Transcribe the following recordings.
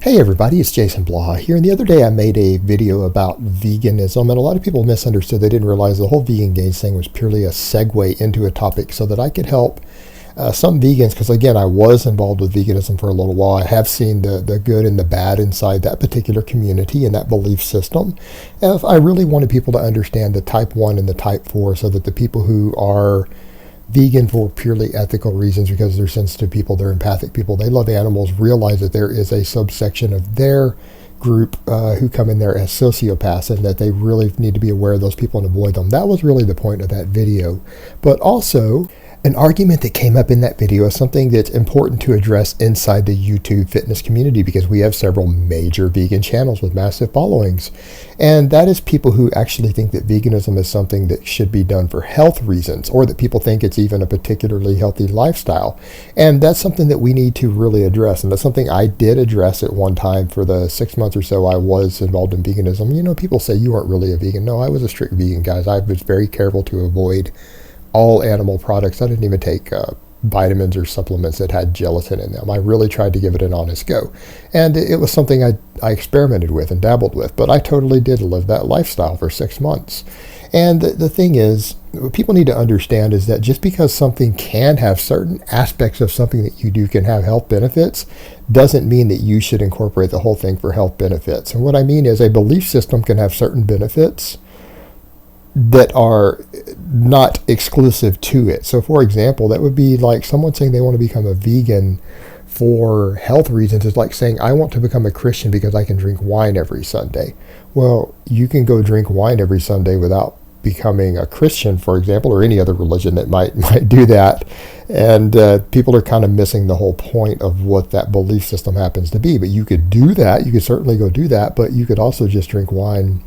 Hey everybody, it's Jason Blaha here, and the other day I made a video about veganism, and a lot of people misunderstood. They didn't realize the whole vegan gains thing was purely a segue into a topic so that I could help some vegans, because again, I was involved with veganism for a little while. I have seen the good and the bad inside that particular community and that belief system. And I really wanted people to understand the type 1 and the type 4 so that the people who are vegan for purely ethical reasons, because they're sensitive people, they're empathic people, they love animals, realize that there is a subsection of their group who come in there as sociopaths, and that they really need to be aware of those people and avoid them. That was really the point of that video. But also, an argument that came up in that video is something that's important to address inside the YouTube fitness community, because we have several major vegan channels with massive followings. And that is people who actually think that veganism is something that should be done for health reasons, or that people think it's even a particularly healthy lifestyle. And that's something that we need to really address. And that's something I did address at one time for the 6 months or so I was involved in veganism. You know, people say you weren't really a vegan. No, I was a strict vegan, guys. I was very careful to avoid all animal products. I didn't even take vitamins or supplements that had gelatin in them. I really tried to give it an honest go. And it was something I experimented with and dabbled with, but I totally did live that lifestyle for 6 months. And the thing is, what people need to understand is that just because something can have certain aspects of something that you do can have health benefits, doesn't mean that you should incorporate the whole thing for health benefits. And what I mean is, a belief system can have certain benefits that are not exclusive to it. So for example, that would be like someone saying they want to become a vegan for health reasons is like saying, I want to become a Christian because I can drink wine every Sunday. Well, you can go drink wine every Sunday without becoming a Christian, for example, or any other religion that might do that. And people are kind of missing the whole point of what that belief system happens to be. But you could do that. You could certainly go do that, but you could also just drink wine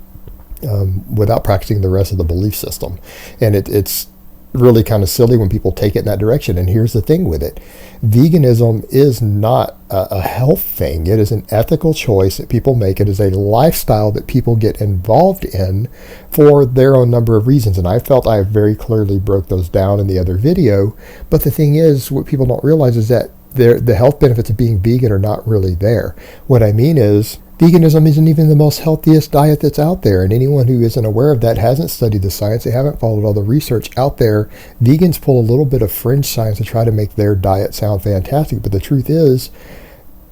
without practicing the rest of the belief system. And it's really kind of silly when people take it in that direction. And here's the thing with it. Veganism is not a health thing. It is an ethical choice that people make. It is a lifestyle that people get involved in for their own number of reasons. And I felt I very clearly broke those down in the other video. But the thing is, what people don't realize is that the health benefits of being vegan are not really there. What I mean is, veganism isn't even the most healthiest diet that's out there, and anyone who isn't aware of that hasn't studied the science. They haven't followed all the research out there. Vegans pull a little bit of fringe science to try to make their diet sound fantastic, but the truth is,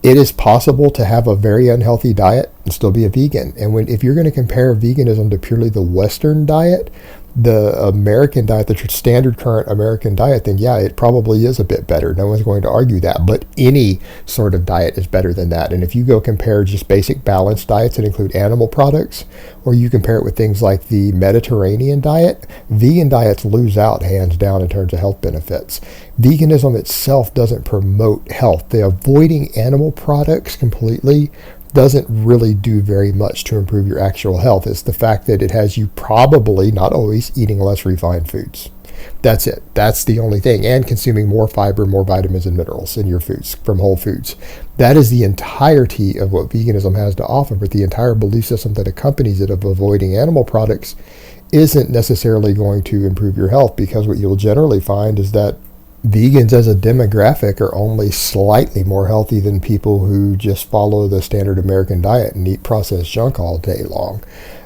it is possible to have a very unhealthy diet and still be a vegan. And if you're going to compare veganism to purely the Western diet, the American diet, the standard current American diet, then yeah, it probably is a bit better. No one's going to argue that. But any sort of diet is better than that. And if you go compare just basic balanced diets that include animal products, or you compare it with things like the Mediterranean diet, vegan diets lose out hands down in terms of health benefits. Veganism itself doesn't promote health. The avoiding animal products completely doesn't really do very much to improve your actual health. It's the fact that it has you probably, not always, eating less refined foods. That's it. That's the only thing. And consuming more fiber, more vitamins and minerals in your foods from whole foods. That is the entirety of what veganism has to offer, but the entire belief system that accompanies it of avoiding animal products isn't necessarily going to improve your health, because what you'll generally find is that vegans as a demographic are only slightly more healthy than people who just follow the standard American diet and eat processed junk all day long.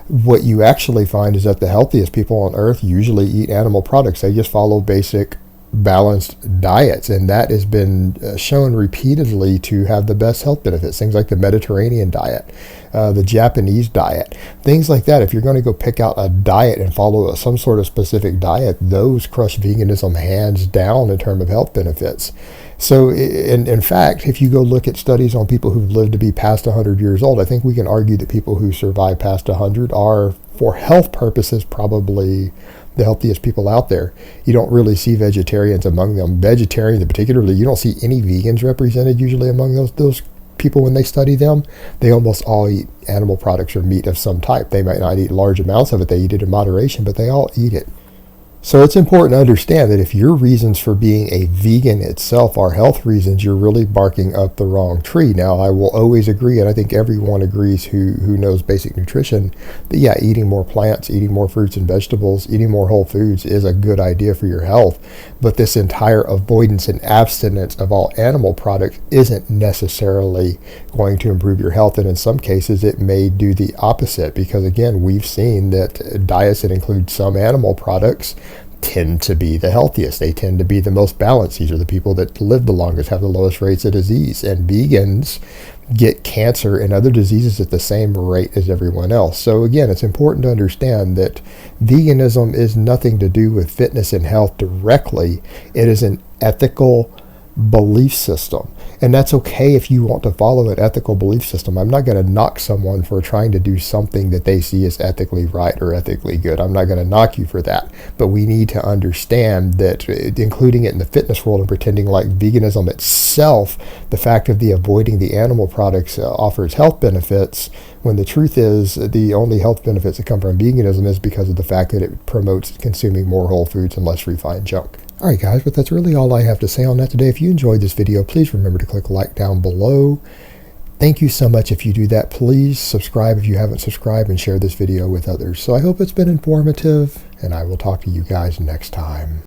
What you actually find is that the healthiest people on earth usually eat animal products. They just follow basic balanced diets, and that has been shown repeatedly to have the best health benefits. Things like the Mediterranean diet, the Japanese diet, things like that. If you're going to go pick out a diet and follow some sort of specific diet, those crush veganism hands down in terms of health benefits. So in fact, if you go look at studies on people who've lived to be past 100 years old, I think we can argue that people who survive past 100 are, for health purposes, probably the healthiest people out there. You don't really see vegetarians among them. Vegetarians, particularly, you don't see any vegans represented usually among those people when they study them. They almost all eat animal products or meat of some type. They might not eat large amounts of it. They eat it in moderation, but they all eat it. So it's important to understand that if your reasons for being a vegan itself are health reasons, you're really barking up the wrong tree. Now, I will always agree, and I think everyone agrees who knows basic nutrition, that yeah, eating more plants, eating more fruits and vegetables, eating more whole foods is a good idea for your health. But this entire avoidance and abstinence of all animal products isn't necessarily going to improve your health. And in some cases, it may do the opposite because, again, we've seen that diets that include some animal products tend to be the healthiest. They tend to be the most balanced. These are the people that live the longest, have the lowest rates of disease. And vegans get cancer and other diseases at the same rate as everyone else. So again, it's important to understand that veganism is nothing to do with fitness and health directly. It is an ethical belief system. And that's okay if you want to follow an ethical belief system. I'm not going to knock someone for trying to do something that they see as ethically right or ethically good. I'm not going to knock you for that. But we need to understand that including it in the fitness world and pretending like veganism itself, the fact of the avoiding the animal products offers health benefits, when the truth is the only health benefits that come from veganism is because of the fact that it promotes consuming more whole foods and less refined junk. Alright guys, but that's really all I have to say on that today. If you enjoyed this video, please remember to click like down below. Thank you so much if you do that. Please subscribe if you haven't subscribed and share this video with others. So I hope it's been informative, and I will talk to you guys next time.